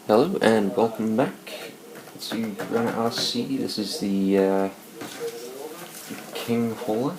Hello and welcome back to Granite RC. This is the King Hauler,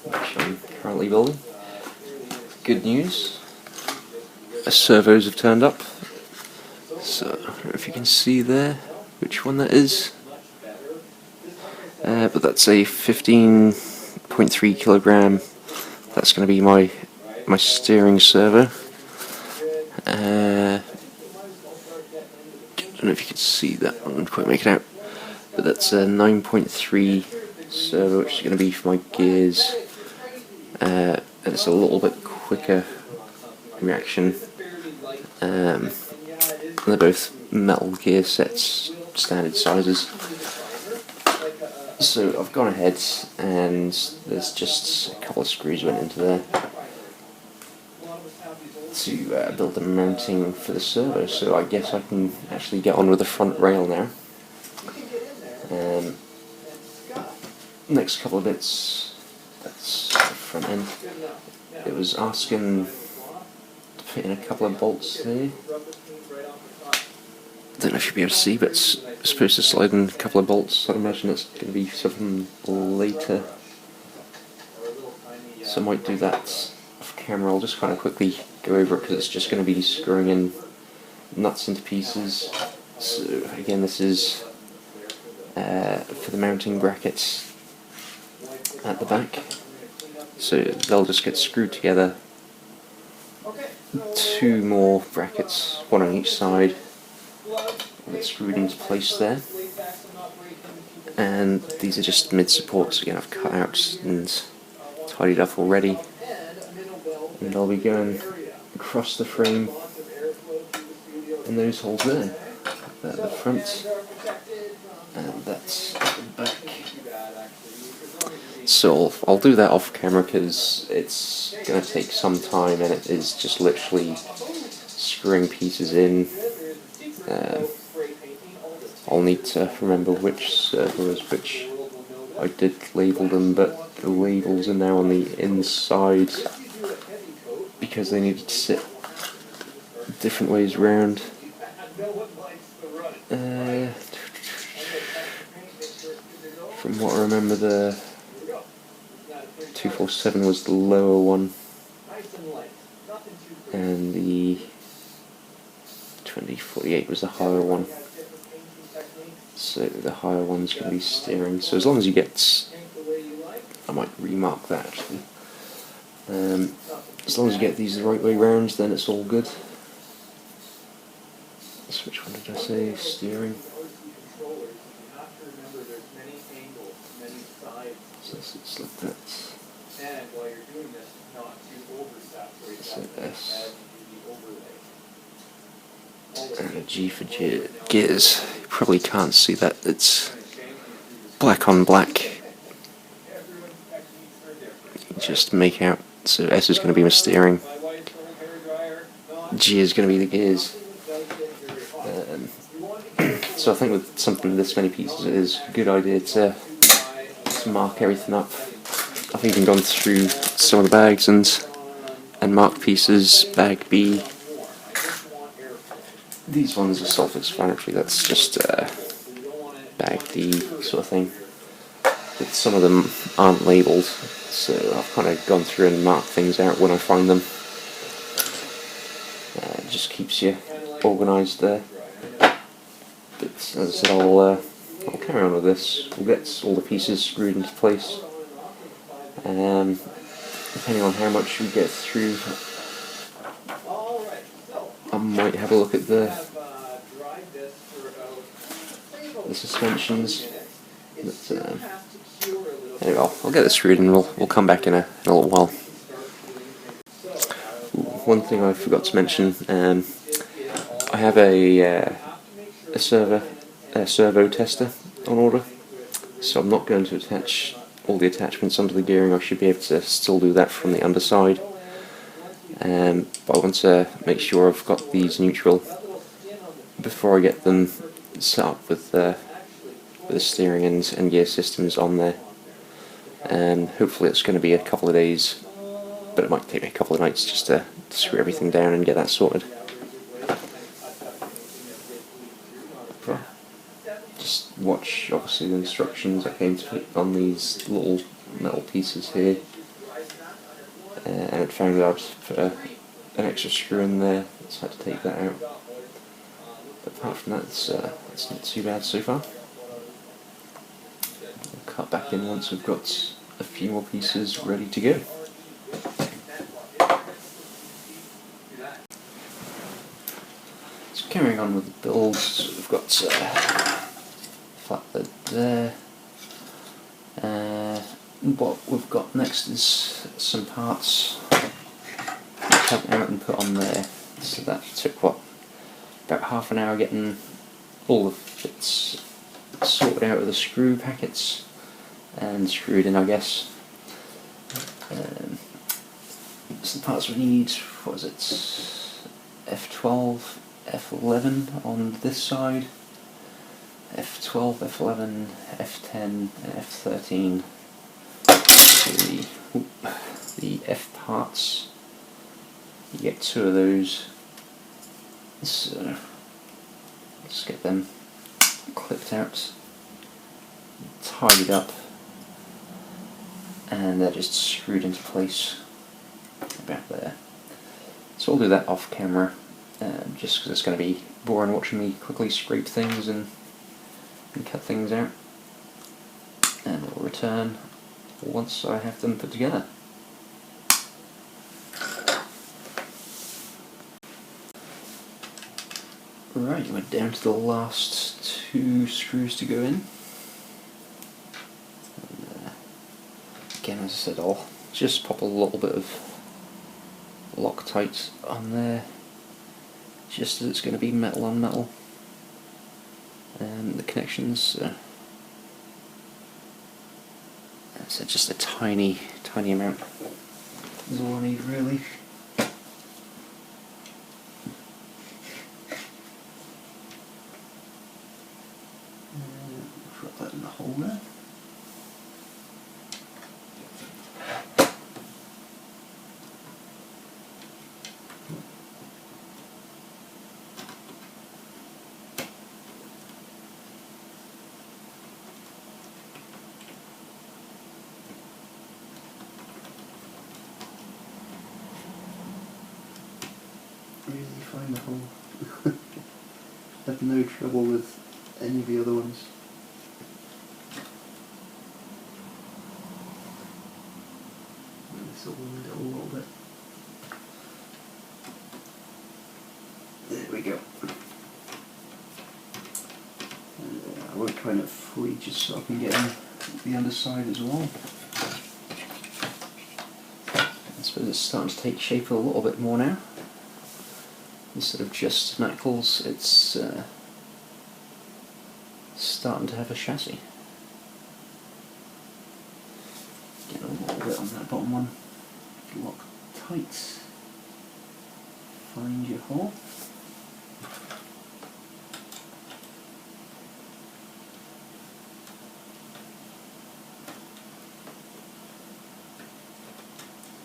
which I'm currently building. Good news, the servos have turned up. So, I don't know if you can see there which one that is. But that's a 15.3 kilogram. That's going to be my steering servo. I don't know if you can see that one, I can't quite make it out, but that's a 9.3 servo, which is going to be for my gears, and it's a little bit quicker reaction. They're both metal gear sets, standard sizes. So I've gone ahead and there's just a couple of screws went into there to build the mounting for the servo, so I guess I can actually get on with the front rail now. Next couple of bits, that's the front end. It was asking to put in a couple of bolts there. I don't know if you'll be able to see, but it's supposed to slide in a couple of bolts. I'd imagine it's going to be something later, so I might do that off camera. I'll just kind of quickly go over it because it's just going to be screwing in nuts into pieces. So again, this is for the mounting brackets at the back. So they'll just get screwed together. Two more brackets, one on each side, get screwed into place there. And these are just mid supports. Again, I've cut out and tidied up already. And I'll be going across the frame in those holes there. At the front, and that's at the back. So I'll do that off camera because it's going to take some time, and it is just literally screwing pieces in. I'll need to remember which servos which I did label them, but the labels are now on the inside because they needed to sit different ways round. From what I remember, the 247 was the lower one, and the 2048 was the higher one. So the higher one's going to be steering. So as long as you get, I might remark that actually. As long as you get these the right way round, then it's all good. So which one did I say? Steering. So it's like that. So S. And a G for gears. You probably can't see that. It's black on black. You just make out. So S is going to be my steering. G is going to be the gears. So I think with something this many pieces, it is a good idea to mark everything up. I've even gone through some of the bags and marked pieces. Bag B. These ones are self-explanatory. That's just bag D sort of thing. But some of them aren't labelled, so I've kind of gone through and marked things out when I find them. It just keeps you organised there. But as I said, I'll carry on with this. We'll get all the pieces screwed into place. Depending on how much we get through, I might have a look at the suspensions. But, anyway, I'll get this screwed and we'll come back in a little while. One thing I forgot to mention, I have a servo tester on order, so I'm not going to attach all the attachments onto the gearing. I should be able to still do that from the underside, but I want to make sure I've got these neutral before I get them set up with the steering and gear systems on there. Hopefully it's going to be a couple of days, but it might take me a couple of nights just to screw everything down and get that sorted. watch obviously the instructions. I came to fit on these little metal pieces here, and it found out I'd put an extra screw in there, so I had to take that out. But apart from that, it's not too bad so far. We'll cut back in once we've got a few more pieces ready to go. So carrying on with the builds, we've got flatbed there. What we've got next is some parts cut out and put on there. So that took about half an hour getting all the bits sorted out of the screw packets and screwed in, I guess. So the parts we need, what is it, F12, F11 on this side, F12, F11, F10 and F13. The F parts, you get 2 of those, so let's get them clipped out, tidied up, and they're just screwed into place about there. So I'll do that off camera, just because it's going to be boring watching me quickly scrape things and cut things out, and we'll return once I have them put together. Right, we're down to the last 2 screws to go in. And, again, as I said, I'll just pop a little bit of Loctite on there, just as it's going to be metal on metal. And the connections, so just a tiny amount is all I need really. Drop that in the hole there. Really find the hole. Had no trouble with any of the other ones. This will wind it a little bit. There we go. And, I won't try it free just so I can get in the underside as well. I suppose it's starting to take shape a little bit more now. Instead of just knuckles, it's starting to have a chassis. Get a little bit on that bottom one. Lock tight. Find your hole.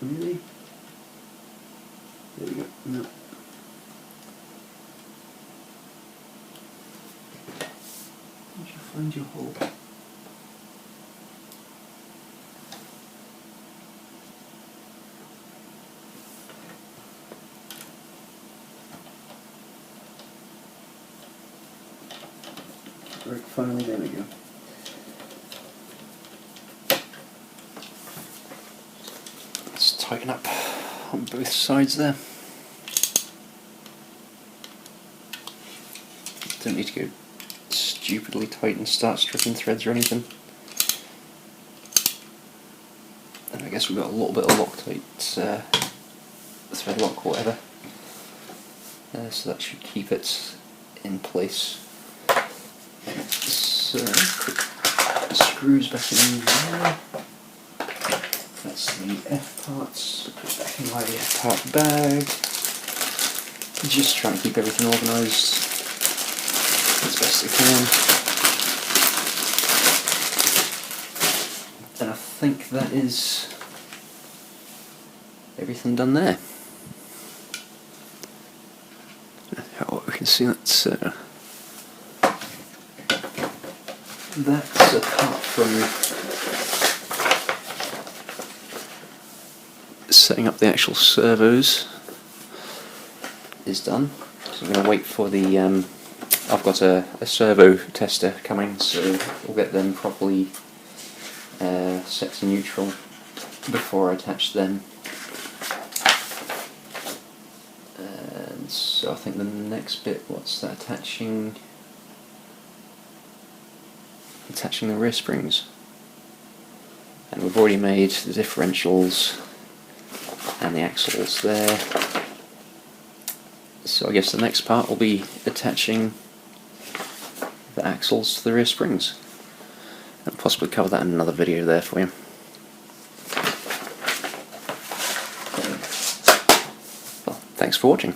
Really? There we go. No. Find your hole. Right, finally, there we go. Let's tighten up on both sides there. Don't need to go stupidly tight and start stripping threads or anything. And I guess we've got a little bit of Loctite, thread lock, whatever. So that should keep it in place. So, quick screws back in there. That's the F parts. Put it back in my F part bag. Just trying to keep everything organised as best I can. And I think that is everything done there. We can see that's that's apart from setting up the actual servos is done. So I'm going to wait for the I've got a servo tester coming, so we'll get them properly set to neutral before I attach them. And so I think the next bit, what's that, attaching the rear springs. And we've already made the differentials and the axles there. So I guess the next part will be attaching the axles to the rear springs. I'll possibly cover that in another video there for you. Well, thanks for watching.